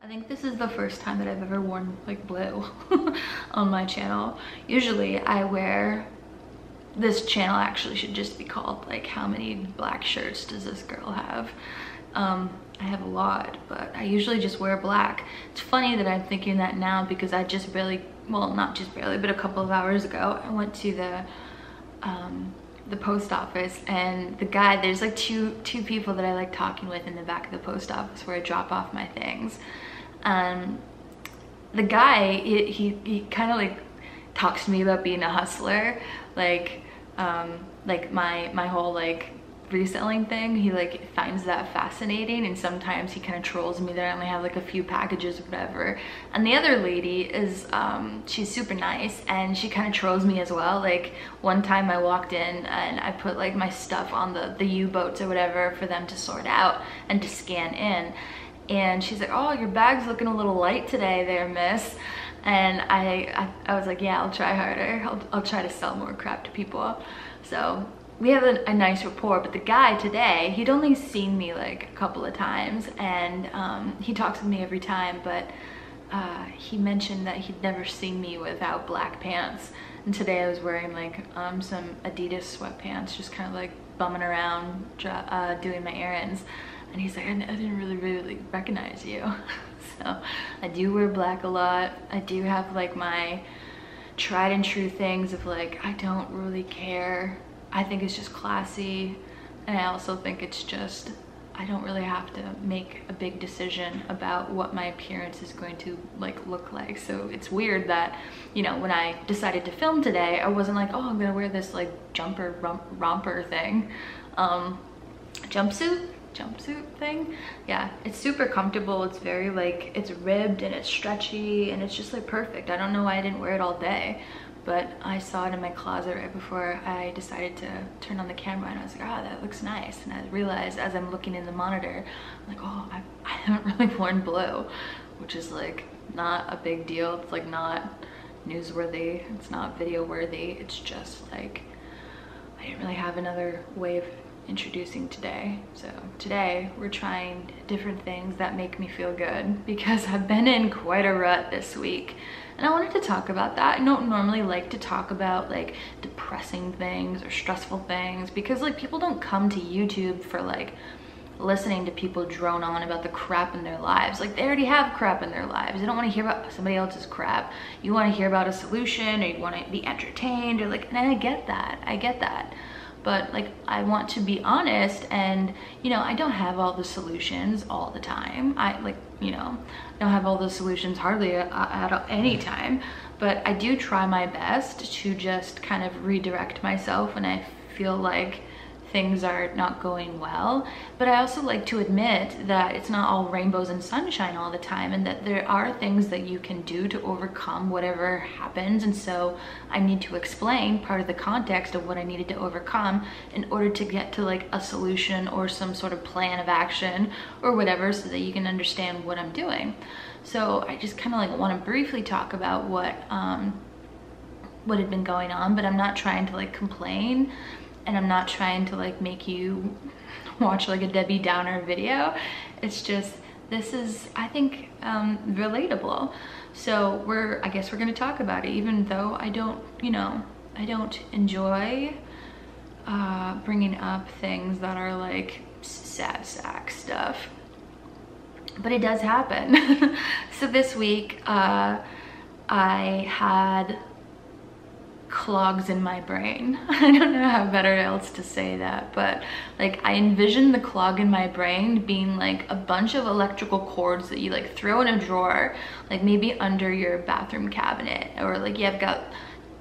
I think this is the first time that I've ever worn like blue on my channel. Usually I wear, this channel actually should just be called like how many black shirts does this girl have? I have a lot, but I usually just wear black. It's funny that I'm thinking that now because I just barely, well not just barely, but a couple of hours ago I went to the post office, and the guy, there's like two people that I like talking with in the back of the post office where I drop off my things. The guy, he kind of like talks to me about being a hustler, like my whole like reselling thing. He like finds that fascinating, and sometimes he kind of trolls me that I only have like a few packages or whatever. And the other lady is she's super nice, and she kind of trolls me as well. Like one time I walked in and I put like my stuff on the U-boats or whatever for them to sort out and to scan in, and she's like, "Oh, your bag's looking a little light today there, miss." And I was like, "Yeah, I'll try harder. I'll try to sell more crap to people." So we have a nice rapport. But the guy today, he'd only seen me like a couple of times, and he talks with me every time, but he mentioned that he'd never seen me without black pants. And today I was wearing like some Adidas sweatpants, just kind of like bumming around doing my errands. And he's like, I didn't really recognize you. So I do wear black a lot. I do have like my tried and true things of like, I don't really care. I think it's just classy. And I also think it's just, I don't really have to make a big decision about what my appearance is going to like look like. So it's weird that, you know, when I decided to film today, I wasn't like, oh, I'm gonna wear this like jumper romper thing. Jumpsuit thing. Yeah, it's super comfortable. It's very like, it's ribbed and it's stretchy and it's just like perfect. I don't know why I didn't wear it all day, but I saw it in my closet right before I decided to turn on the camera, and I was like, oh, that looks nice. And I realized as I'm looking in the monitor, I'm like, oh, I haven't really worn blue, which is like not a big deal. It's like not newsworthy, it's not video worthy. It's just like, I didn't really have another way of introducing today. So today we're trying different things that make me feel good, because I've been in quite a rut this week, and I wanted to talk about that. I don't normally like to talk about like depressing things or stressful things, because like people don't come to YouTube for like listening to people drone on about the crap in their lives. Like they already have crap in their lives. They don't want to hear about somebody else's crap. You want to hear about a solution, or you want to be entertained, or like, and I get that. But like, I want to be honest, and you know, I don't have all the solutions all the time. I like, you know, don't have all the solutions hardly at any time, but I do try my best to just kind of redirect myself when I feel like things are not going well. But I also like to admit that it's not all rainbows and sunshine all the time, and that there are things that you can do to overcome whatever happens. And so I need to explain part of the context of what I needed to overcome in order to get to like a solution or some sort of plan of action or whatever, so that you can understand what I'm doing. So I just kind of like want to briefly talk about what had been going on, but I'm not trying to like complain, and I'm not trying to like make you watch like a Debbie Downer video. It's just, this is, I think, relatable. So I guess we're gonna talk about it, even though I don't, you know, I don't enjoy bringing up things that are like sad sack stuff, but it does happen. So this week, I had clogs in my brain. I don't know how better else to say that, but like I envisioned the clog in my brain being like a bunch of electrical cords that you like throw in a drawer, like maybe under your bathroom cabinet, or like you've got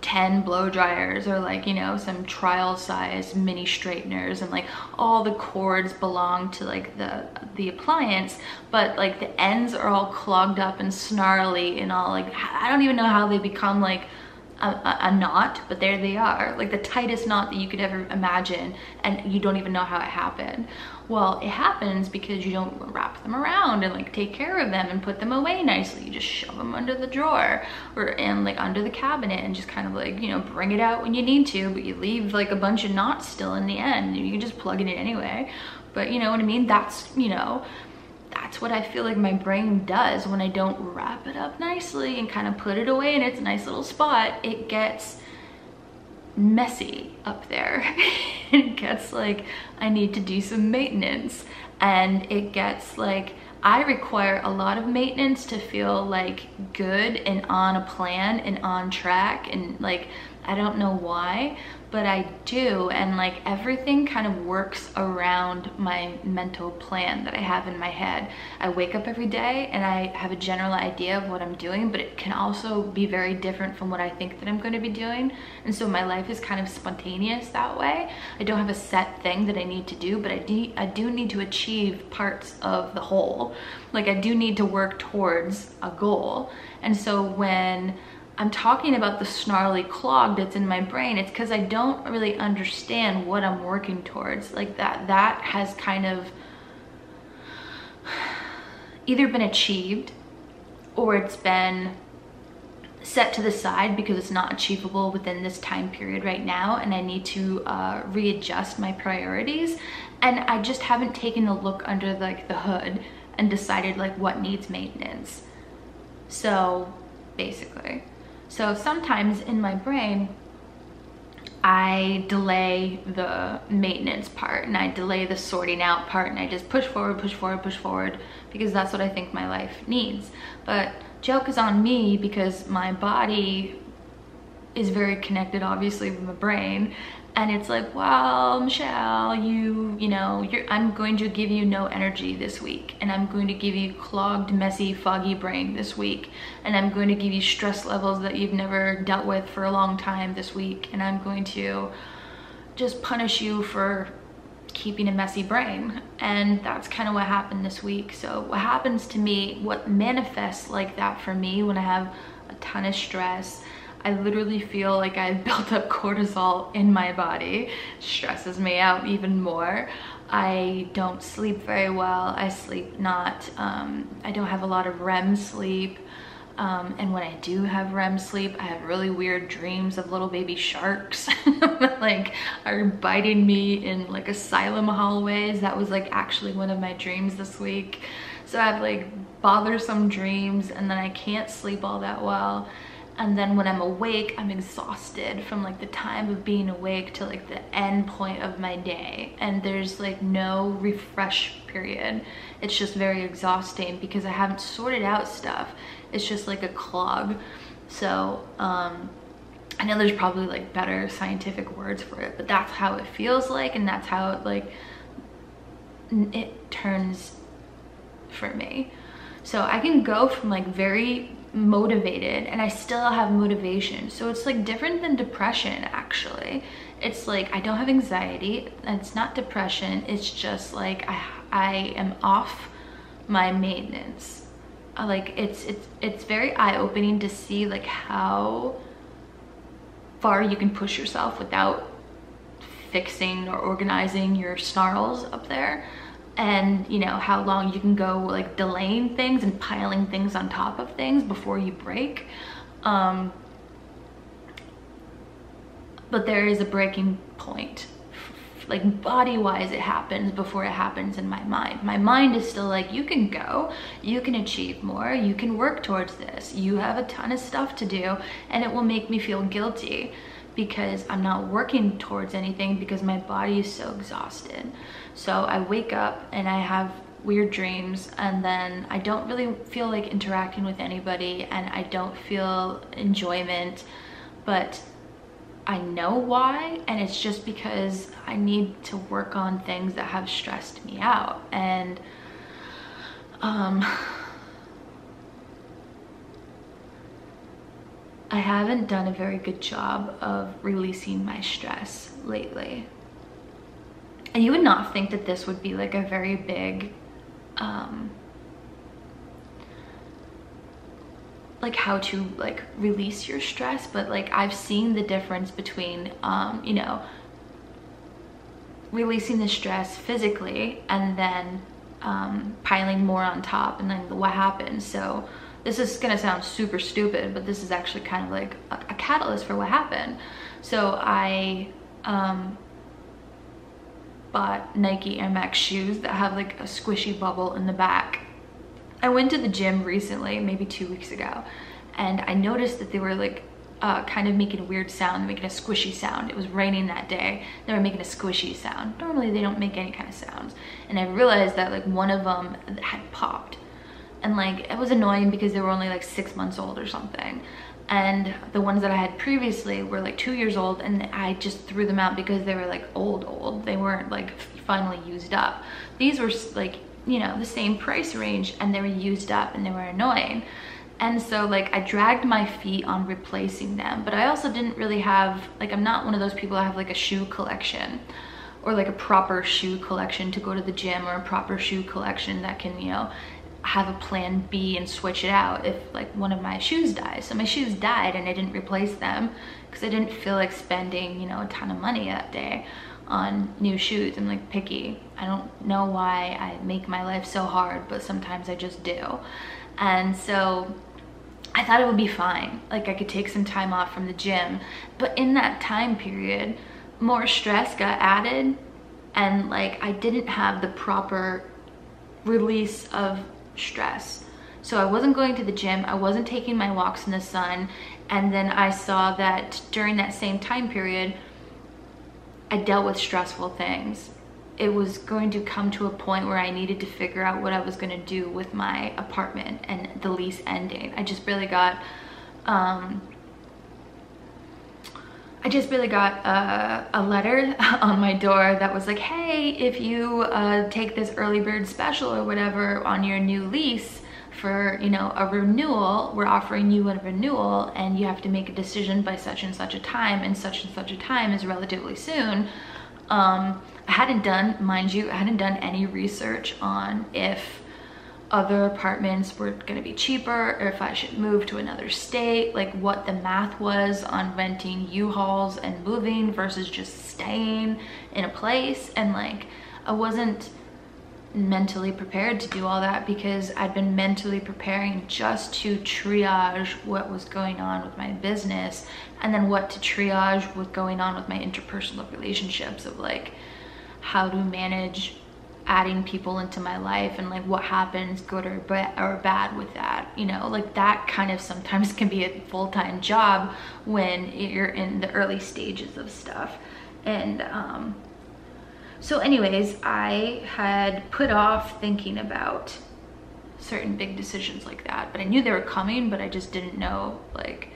10 blow dryers, or like, you know, some trial size mini straighteners, and like all the cords belong to like the appliance, but like the ends are all clogged up and snarly and all like, I don't even know how they become like a knot, but there they are, like the tightest knot that you could ever imagine, and you don't even know how it happened. Well, it happens because you don't wrap them around and like take care of them and put them away nicely. You just shove them under the drawer and like under the cabinet, and just kind of like, you know, bring it out when you need to, but you leave like a bunch of knots still in the end. You can just plug it in anyway, but you know what I mean? That's, you know, that's what I feel like my brain does when I don't wrap it up nicely and kind of put it away in its nice little spot. It gets messy up there. It gets like I need to do some maintenance, and it gets like I require a lot of maintenance to feel like good and on a plan and on track, and like I don't know why, but I do. And like everything kind of works around my mental plan that I have in my head. I wake up every day and I have a general idea of what I'm doing, but it can also be very different from what I think that I'm going to be doing. And so my life is kind of spontaneous that way. I don't have a set thing that I need to do, but I do need to achieve parts of the whole. Like I do need to work towards a goal. And so when I'm talking about the snarly clog that's in my brain, it's because I don't really understand what I'm working towards. Like that has kind of either been achieved or it's been set to the side because it's not achievable within this time period right now, and I need to readjust my priorities. And I just haven't taken a look under like the hood and decided like what needs maintenance. So basically, so sometimes in my brain, I delay the maintenance part and I delay the sorting out part, and I just push forward, push forward, push forward, because that's what I think my life needs. But joke is on me because my body is very connected obviously with my brain, and it's like, well, Michelle, I'm going to give you no energy this week, and I'm going to give you clogged, messy, foggy brain this week, and I'm going to give you stress levels that you've never dealt with for a long time this week, and I'm going to just punish you for keeping a messy brain. And that's kind of what happened this week. So what happens to me, what manifests like that for me when I have a ton of stress, I literally feel like I've built up cortisol in my body. Stresses me out even more. I don't sleep very well. I sleep not, I don't have a lot of REM sleep. And when I do have REM sleep, I have really weird dreams of little baby sharks that like are biting me in like asylum hallways. That was like actually one of my dreams this week. So I have like bothersome dreams, and then I can't sleep all that well. And then when I'm awake, I'm exhausted from like the time of being awake to like the end point of my day. And there's like no refresh period. It's just very exhausting because I haven't sorted out stuff. It's just like a clog. So I know there's probably like better scientific words for it, but that's how it feels like, and that's how it like it turns for me. So I can go from like very motivated and I still have motivation. So it's like different than depression actually. It's like I don't have anxiety, and it's not depression. It's just like I am off my maintenance. Like it's very eye-opening to see like how far you can push yourself without fixing or organizing your snarls up there. And you know how long you can go like delaying things and piling things on top of things before you break. But there is a breaking point. Like body-wise, it happens before it happens in my mind. My mind is still like, you can go, you can achieve more, you can work towards this, you have a ton of stuff to do, and it will make me feel guilty because I'm not working towards anything because my body is so exhausted. So I wake up and I have weird dreams, and then I don't really feel like interacting with anybody, and I don't feel enjoyment, but I know why, and it's just because I need to work on things that have stressed me out. And I haven't done a very good job of releasing my stress lately. And you would not think that this would be like a very big, like how to like release your stress, but like I've seen the difference between, you know, releasing the stress physically and then piling more on top, and then what happens. So this is gonna sound super stupid, but this is actually kind of like a catalyst for what happened. So I bought Nike Air Max shoes that have like a squishy bubble in the back, I went to the gym recently, maybe 2 weeks ago, and I noticed that they were like kind of making a weird sound, making a squishy sound. It was raining that day. They were making a squishy sound. Normally they don't make any kind of sounds. And I realized that like one of them had popped. And like, it was annoying because they were only like 6 months old or something. And the ones that I had previously were like 2 years old, and I just threw them out because they were like old. They weren't like finally used up. These were like, you know, the same price range, and they were used up and they were annoying. And so like I dragged my feet on replacing them, but I also didn't really have, like, I'm not one of those people that have like a shoe collection or like a proper shoe collection to go to the gym, or a proper shoe collection that can, you know, have a plan B and switch it out if like one of my shoes dies. So my shoes died and I didn't replace them because I didn't feel like spending, you know, a ton of money that day on new shoes. I'm like picky. I don't know why I make my life so hard, but sometimes I just do. And so I thought it would be fine. Like I could take some time off from the gym, but in that time period, more stress got added, and like I didn't have the proper release of stress. So I wasn't going to the gym, I wasn't taking my walks in the sun, and then I saw that during that same time period, I dealt with stressful things. It was going to come to a point where I needed to figure out what I was going to do with my apartment and the lease ending. I just really got a letter on my door that was like, hey, if you take this early bird special or whatever on your new lease for, you know, a renewal, we're offering you a renewal, and you have to make a decision by such and such a time, and such a time is relatively soon. I hadn't done, mind you, I hadn't done any research on if other apartments were gonna be cheaper, or if I should move to another state, like what the math was on renting U-Hauls and moving versus just staying in a place. And like, I wasn't mentally prepared to do all that because I'd been mentally preparing just to triage what was going on with my business, and then what to triage what's going on with my interpersonal relationships, of like how to manage adding people into my life, and like what happens good or bad with that, you know, like that kind of sometimes can be a full-time job when you're in the early stages of stuff. And so anyways, I had put off thinking about certain big decisions like that, but I knew they were coming, but I just didn't know like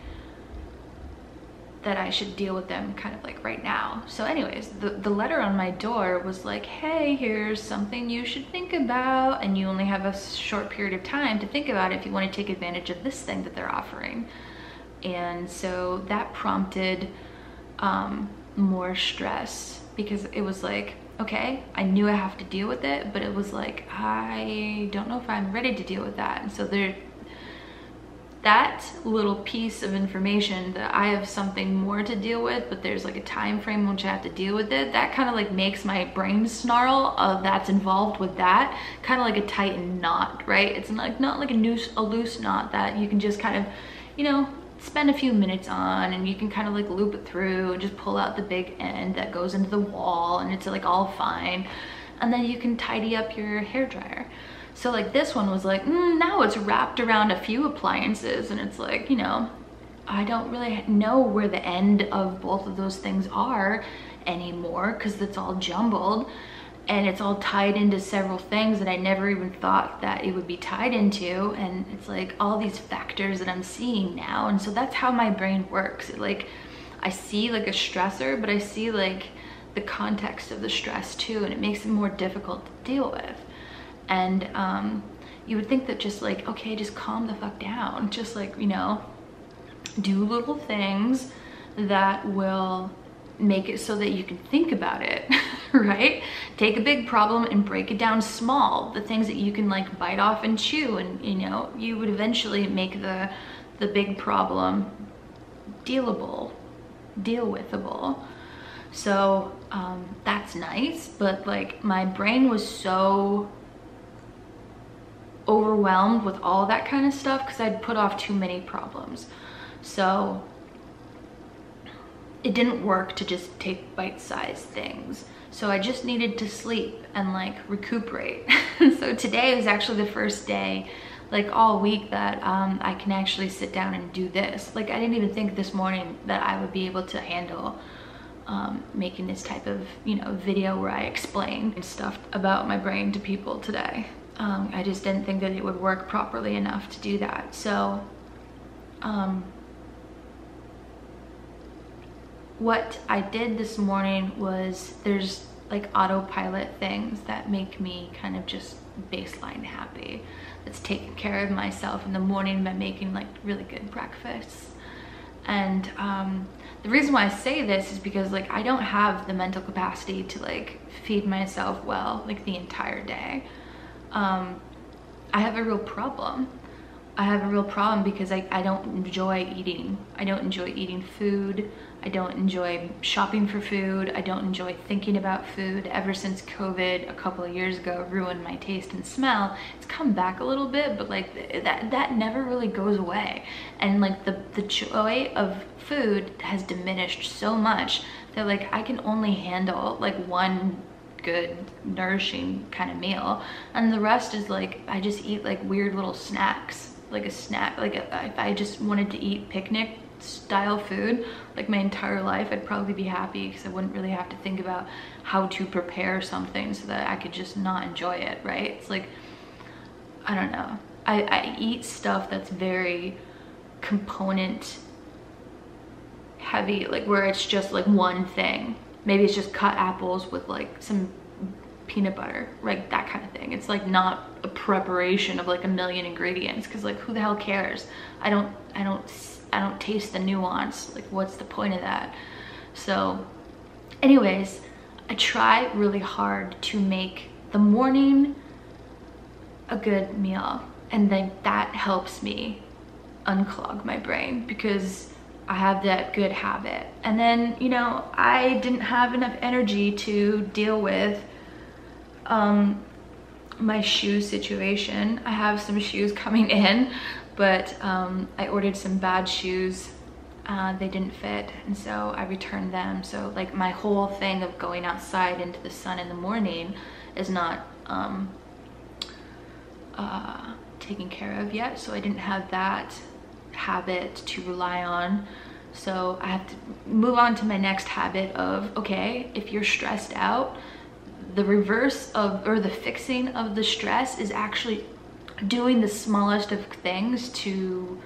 that I should deal with them kind of like right now. So anyways, the letter on my door was like, hey, here's something you should think about, and you only have a short period of time to think about it if you want to take advantage of this thing that they're offering. And so that prompted more stress, because it was like, okay, I knew I have to deal with it, but it was like, I don't know if I'm ready to deal with that. And so that little piece of information, that I have something more to deal with, but there's like a time frame in which I have to deal with it, that kind of like makes my brain snarl. That's involved with that, kind of like a tightened knot, right? It's not like a loose knot that you can just kind of, you know, spend a few minutes on, and you can kind of like loop it through and just pull out the big end that goes into the wall, and it's like all fine, and then you can tidy up your hairdryer. So like this one was like, now it's wrapped around a few appliances, and it's like, you know, I don't really know where the end of both of those things are anymore, because it's all jumbled and it's all tied into several things that I never even thought that it would be tied into. And it's like all these factors that I'm seeing now. And so that's how my brain works. It, like, I see like a stressor, but I see like the context of the stress too, and it makes it more difficult to deal with. And you would think that just like, okay, just calm the fuck down, just like, you know, do little things that will make it so that you can think about it, right? Take a big problem and break it down small, the things that you can like bite off and chew, and you know, you would eventually make the big problem deal withable. So that's nice, but like my brain was so overwhelmed with all that kind of stuff because I'd put off too many problems. So it didn't work to just take bite-sized things. So I just needed to sleep and like recuperate. So today was actually the first day like all week that I can actually sit down and do this. Like I didn't even think this morning that I would be able to handle making this type of, you know, video where I explain stuff about my brain to people today. I just didn't think that it would work properly enough to do that. So what I did this morning was, there's like autopilot things that make me kind of just baseline happy. That's taking care of myself in the morning by making like really good breakfasts. And the reason why I say this is because like I don't have the mental capacity to like feed myself well like the entire day. I have a real problem. I have a real problem because I don't enjoy eating. I don't enjoy eating food. I don't enjoy shopping for food. I don't enjoy thinking about food. Ever since COVID a couple of years ago ruined my taste and smell, it's come back a little bit, but like that never really goes away. And like the joy of food has diminished so much that like I can only handle like one good nourishing kind of meal, and the rest is like I just eat like weird little snacks. Like a snack, like if I just wanted to eat picnic style food like my entire life, I'd probably be happy because I wouldn't really have to think about how to prepare something so that I could just not enjoy it, right? It's like, I don't know, I eat stuff that's very component heavy, like where it's just like one thing. Maybe it's just cut apples with like some peanut butter, like that kind of thing. It's like not a preparation of like a million ingredients, because like who the hell cares? I don't taste the nuance. Like what's the point of that? So anyways, I try really hard to make the morning a good meal, and then that helps me unclog my brain because I have that good habit. And then, you know, I didn't have enough energy to deal with my shoe situation. I have some shoes coming in, but I ordered some bad shoes. They didn't fit, and so I returned them. So like my whole thing of going outside into the sun in the morning is not taken care of yet. So I didn't have that habit to rely on. So I have to move on to my next habit of, okay, if you're stressed out, the reverse of, or the fixing of the stress is actually doing the smallest of things to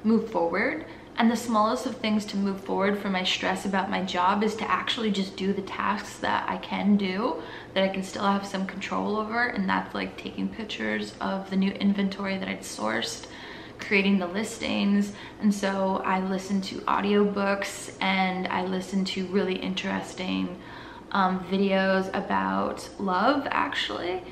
move forward. And the smallest of things to move forward for my stress about my job is to actually just do the tasks that I can do, that I can still have some control over. And that's like taking pictures of the new inventory that I'd sourced, creating the listings. And so I listen to audiobooks, and I listen to really interesting videos about love, actually.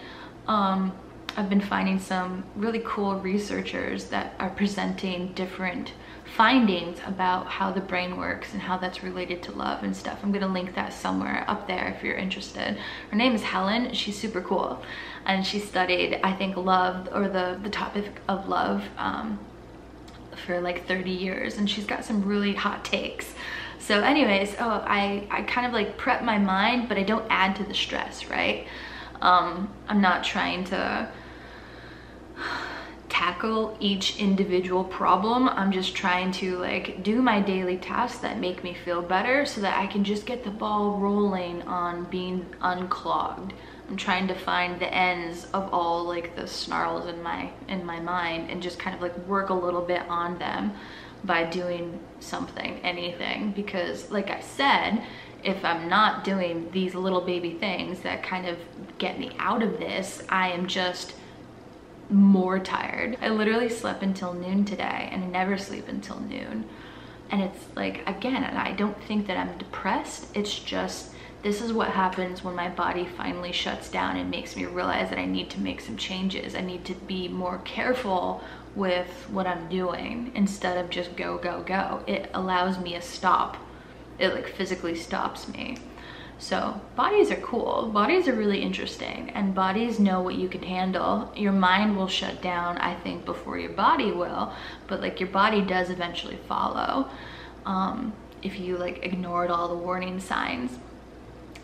I've been finding some really cool researchers that are presenting different findings about how the brain works and how that's related to love and stuff. I'm gonna link that somewhere up there if you're interested. Her name is Helen. She's super cool, and she studied, I think, love, or the topic of love for like 30 years, and she's got some really hot takes. So anyways, I kind of like prep my mind, but I don't add to the stress, right? I'm not trying to tackle each individual problem. I'm just trying to like do my daily tasks that make me feel better so that I can just get the ball rolling on being unclogged. I'm trying to find the ends of all like the snarls in my mind and just kind of like work a little bit on them by doing something, anything. Because like I said, if I'm not doing these little baby things that kind of get me out of this, I am just more tired. I literally slept until noon today, and I never sleep until noon. And it's like, again, I don't think that I'm depressed. It's just, this is what happens when my body finally shuts down and makes me realize that I need to make some changes. I need to be more careful with what I'm doing instead of just go, go, go. It allows me a stop. It like physically stops me. So bodies are cool. Bodies are really interesting, and bodies know what you can handle. Your mind will shut down, I think, before your body will, but like your body does eventually follow if you like ignored all the warning signs.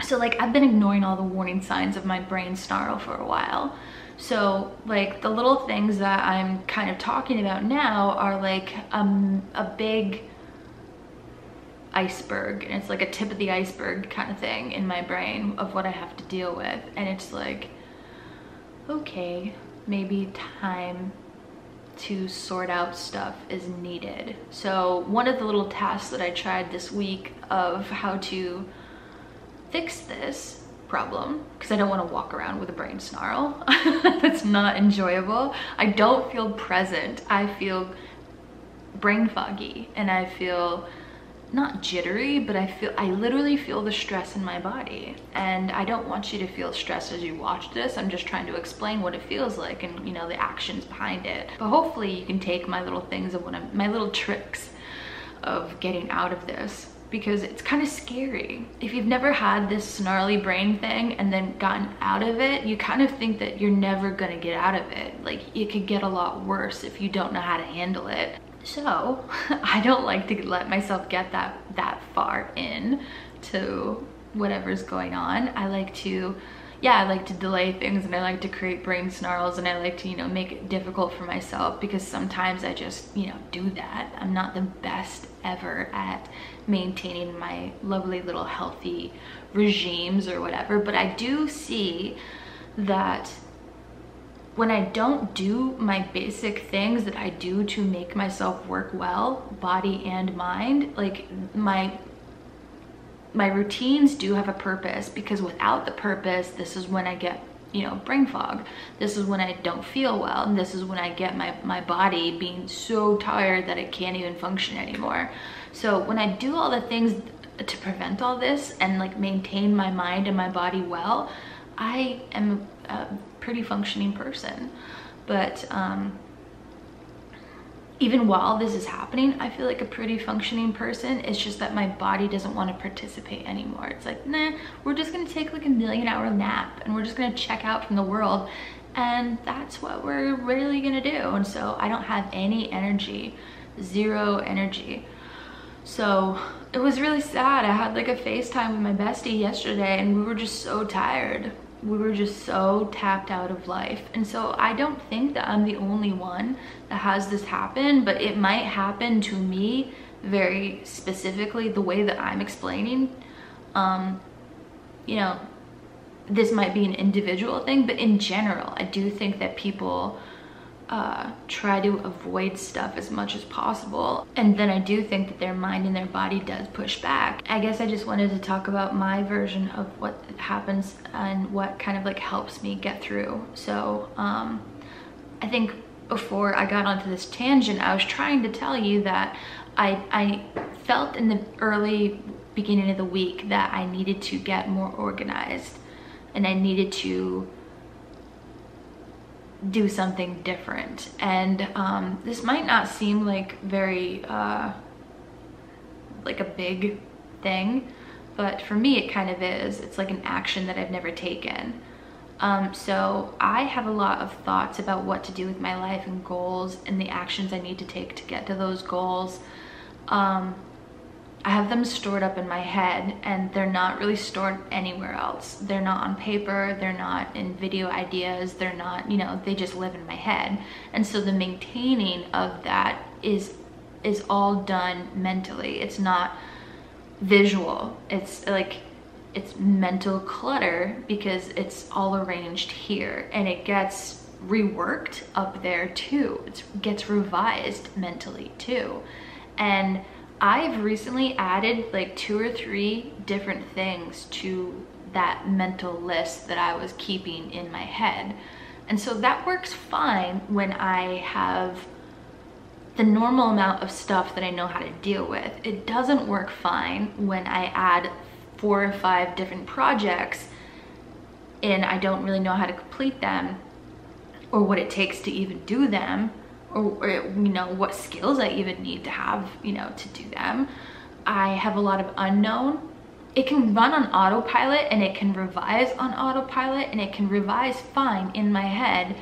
So like I've been ignoring all the warning signs of my brain snarl for a while. So like the little things that I'm kind of talking about now are like a big iceberg, and it's like a tip of the iceberg kind of thing in my brain of what I have to deal with. And it's like, okay, maybe time to sort out stuff is needed. So one of the little tasks that I tried this week of how to fix this problem, because I don't want to walk around with a brain snarl. That's not enjoyable. I don't feel present. I feel brain foggy, and I feel not jittery, but I literally feel the stress in my body. And I don't want you to feel stressed as you watch this. I'm just trying to explain what it feels like and, you know, the actions behind it. But hopefully you can take my little things of my little tricks of getting out of this, because it's kind of scary. If you've never had this snarly brain thing and then gotten out of it, you kind of think that you're never gonna get out of it. Like, it could get a lot worse if you don't know how to handle it. So I don't like to let myself get that far in to whatever's going on. I like to delay things, and I like to create brain snarls, and I like to, you know, make it difficult for myself, because sometimes I just, you know, do that. I'm not the best ever at maintaining my lovely little healthy regimes or whatever, but I do see that when I don't do my basic things that I do to make myself work well, body and mind, like my routines do have a purpose, because without the purpose, this is when I get, you know, brain fog. This is when I don't feel well, and this is when I get my body being so tired that it can't even function anymore. So when I do all the things to prevent all this and like maintain my mind and my body well, I am a pretty functioning person. But even while this is happening, I feel like a pretty functioning person. It's just that my body doesn't want to participate anymore. It's like, nah, we're just gonna take like a 1,000,000-hour nap, and we're just gonna check out from the world, and that's what we're really gonna do. And so I don't have any energy, zero energy. So it was really sad. I had like a FaceTime with my bestie yesterday, and we were just so tired. We were just so tapped out of life. And so I don't think that I'm the only one that has this happen, but it might happen to me very specifically the way that I'm explaining. You know, this might be an individual thing, but in general, I do think that people try to avoid stuff as much as possible. And then I do think that their mind and their body does push back. I guess I just wanted to talk about my version of what happens and what kind of like helps me get through. So I think before I got onto this tangent, I was trying to tell you that I felt in the early beginning of the week that I needed to get more organized, and I needed to do something different. And this might not seem like very like a big thing, but for me it kind of is. It's like an action that I've never taken. So I have a lot of thoughts about what to do with my life and goals and the actions I need to take to get to those goals. I have them stored up in my head, and they're not really stored anywhere else. They're not on paper, they're not in video ideas, they're not, you know, they just live in my head. And so the maintaining of that is all done mentally. It's not visual. It's like, it's mental clutter, because it's all arranged here, and it gets reworked up there too. It gets revised mentally too. And I've recently added like 2 or 3 different things to that mental list that I was keeping in my head. And so that works fine when I have the normal amount of stuff that I know how to deal with. It doesn't work fine when I add 4 or 5 different projects and I don't really know how to complete them, or what it takes to even do them, or you know, what skills I even need to have, you know, to do them. I have a lot of unknown. It can run on autopilot, and it can revise on autopilot, and it can revise fine in my head,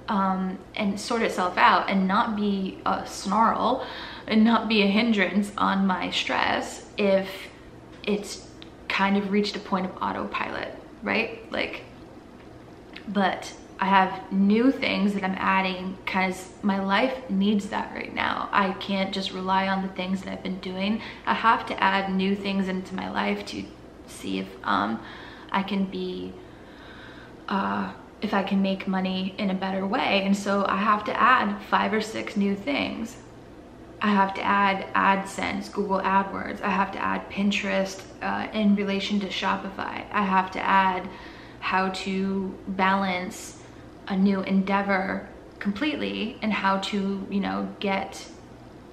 and sort itself out and not be a snarl and not be a hindrance on my stress if it's kind of reached a point of autopilot, right? Like, but I have new things that I'm adding because my life needs that right now. I can't just rely on the things that I've been doing. I have to add new things into my life to see if I can be, if I can make money in a better way. And so I have to add 5 or 6 new things. I have to add AdSense, Google AdWords. I have to add Pinterest in relation to Shopify. I have to add how to balance a new endeavor completely and how to, you know, get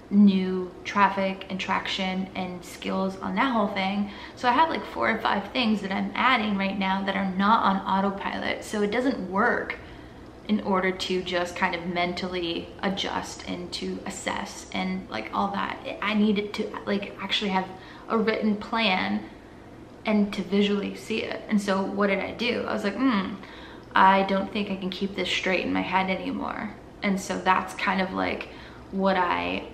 new traffic and traction and skills on that whole thing. So I have like 4 or 5 things that I'm adding right now that are not on autopilot. So it doesn't work in order to just kind of mentally adjust and to assess and like all that. I needed to like actually have a written plan and to visually see it. And so what did I do? I was like, I don't think I can keep this straight in my head anymore. And so that's kind of like what I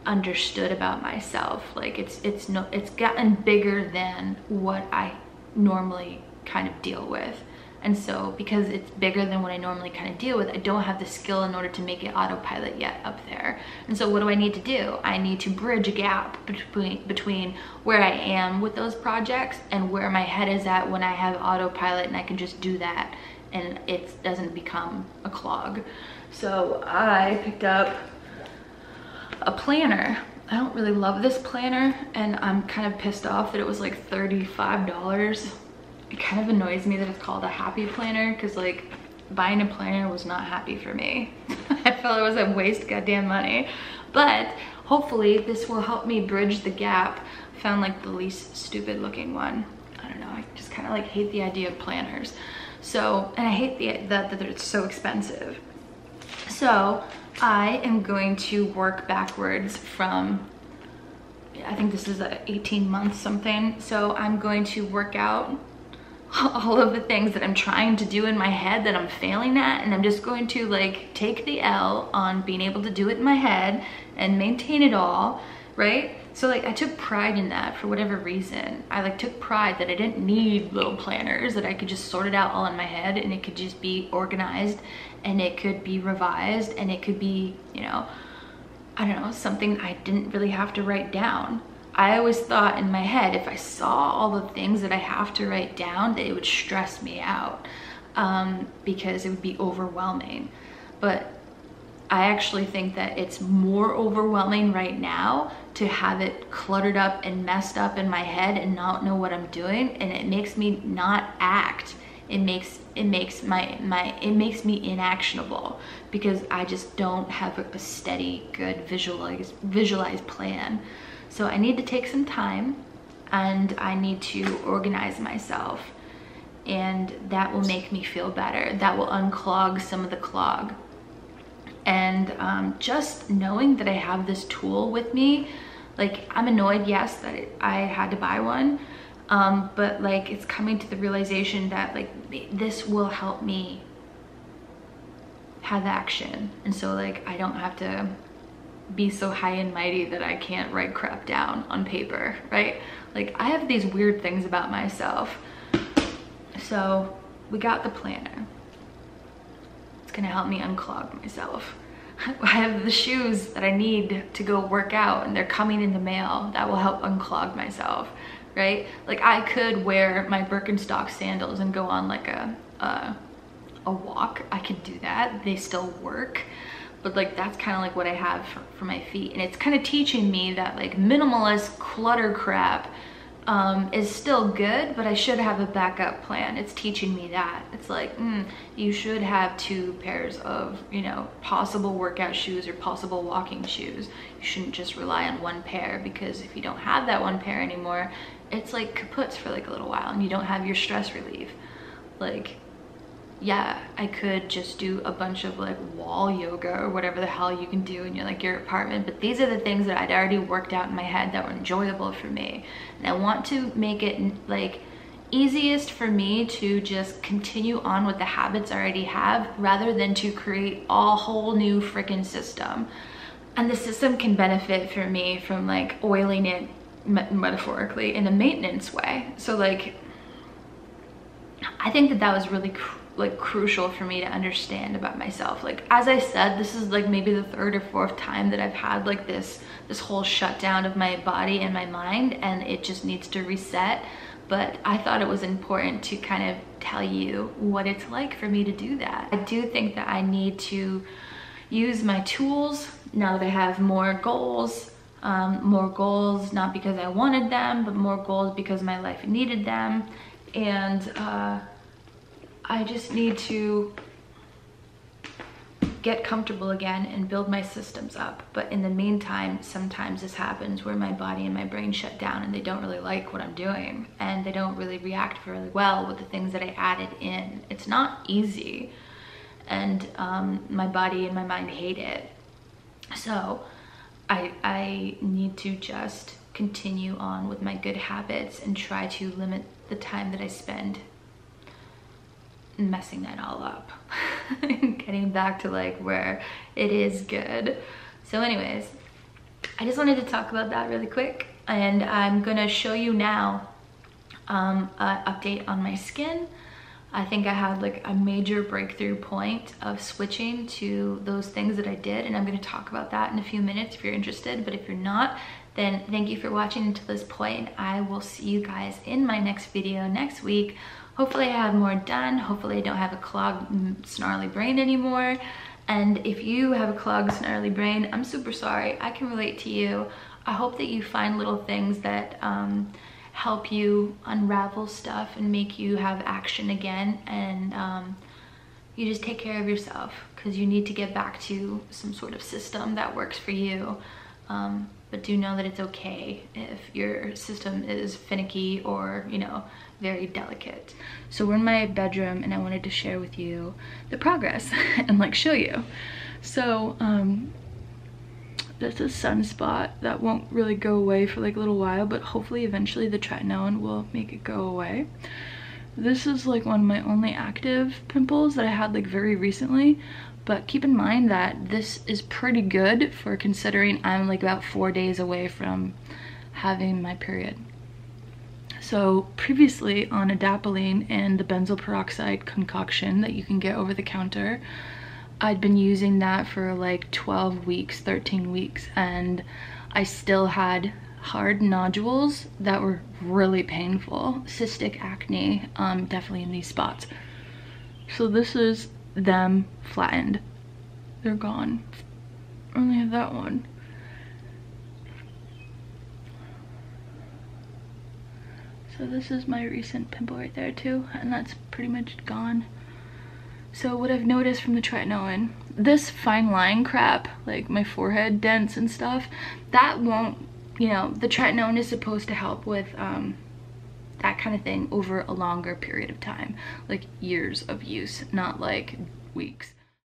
understood about myself. Like it's gotten bigger than what I normally kind of deal with. And so because it's bigger than what I normally kind of deal with, I don't have the skill in order to make it autopilot yet up there. And so what do I need to do? I need to bridge a gap between where I am with those projects and where my head is at when I have autopilot and I can just do that and it doesn't become a clog. So I picked up a planner. I don't really love this planner and I'm kind of pissed off that it was like $35. It kind of annoys me that it's called a happy planner because like buying a planner was not happy for me. I felt it was a waste of goddamn money, but hopefully this will help me bridge the gap. I found like the least stupid looking one. I don't know, I just kind of like hate the idea of planners. So, and I hate that it's so expensive. So I am going to work backwards from, I think this is a 18 months something. So I'm going to work out all of the things that I'm trying to do in my head that I'm failing at, and I'm just going to like take the L on being able to do it in my head and maintain it all, right? So like I took pride in that for whatever reason. I like took pride that I didn't need little planners, that I could just sort it out all in my head and it could just be organized and it could be revised and it could be, you know, I don't know, something I didn't really have to write down. I always thought in my head, if I saw all the things that I have to write down, that it would stress me out because it would be overwhelming. But I actually think that it's more overwhelming right now to have it cluttered up and messed up in my head and not know what I'm doing, and it makes me not act. It makes me inactionable because I just don't have a steady, good visualized plan. So I need to take some time and I need to organize myself, and that will make me feel better. That will unclog some of the clog. And just knowing that I have this tool with me, like I'm annoyed, yes, that I had to buy one, but like it's coming to the realization that like this will help me have action. And so like I don't have to be so high and mighty that I can't write crap down on paper, right? Like I have these weird things about myself. So we got the planner. It's gonna help me unclog myself. I have the shoes that I need to go work out and they're coming in the mail. That will help unclog myself, right? Like I could wear my Birkenstock sandals and go on like a walk. I could do that. They still work. But like that's kind of like what I have for my feet. And it's kind of teaching me that like minimalist clutter crap is still good, but I should have a backup plan. It's teaching me that. It's like, you should have 2 pairs of, you know, possible workout shoes or possible walking shoes. You shouldn't just rely on 1 pair, because if you don't have that 1 pair anymore, it's like kaputs for like a little while and you don't have your stress relief. Like, yeah, I could just do a bunch of like wall yoga or whatever the hell you can do in your apartment, but these are the things that I'd already worked out in my head that were enjoyable for me. And I want to make it like easiest for me to just continue on with the habits I already have rather than to create a whole new freaking system. And the system can benefit for me from like oiling it metaphorically in a maintenance way. So like I think that was really like crucial for me to understand about myself. Like, as I said, this is like maybe the third or fourth time that I've had like this whole shutdown of my body and my mind, and it just needs to reset. But I thought it was important to kind of tell you what it's like for me to do that. I do think that I need to use my tools now that I have more goals not because I wanted them, but more goals because my life needed them. And I just need to get comfortable again and build my systems up. But in the meantime, sometimes this happens where my body and my brain shut down and they don't really like what I'm doing, and they don't really react really well with the things that I added in. It's not easy, and my body and my mind hate it. So I need to just continue on with my good habits and try to limit the time that I spend messing that all up and getting back to like where it is good. So anyways, I just wanted to talk about that really quick, and I'm gonna show you now an update on my skin. I think I had like a major breakthrough point of switching to those things that I did, and I'm going to talk about that in a few minutes if you're interested. But if you're not, then thank you for watching until this point. I will see you guys in my next video next week. Hopefully I have more done. Hopefully I don't have a clogged, snarly brain anymore. And if you have a clogged, snarly brain, I'm super sorry. I can relate to you. I hope that you find little things that help you unravel stuff and make you have action again, and you just take care of yourself, because you need to get back to some sort of system that works for you. But do know that it's okay if your system is finicky or, you know, very delicate. So we're in my bedroom and I wanted to share with you the progress and like show you. So that's a sunspot that won't really go away for like a little while, but hopefully eventually the tretinoin will make it go away. This is like one of my only active pimples that I had like very recently, but keep in mind that this is pretty good for considering I'm like about 4 days away from having my period. So previously on adapalene and the benzoyl peroxide concoction that you can get over the counter, I'd been using that for like 12 weeks, 13 weeks, and I still had hard nodules that were really painful. Cystic acne, definitely in these spots. So this is them flattened. They're gone. I only have that one. So this is my recent pimple right there too, and that's pretty much gone. So what I've noticed from the tretinoin, this fine line crap, like my forehead dents and stuff, that won't, you know, the tretinoin is supposed to help with that kind of thing over a longer period of time, like years of use, not like weeks.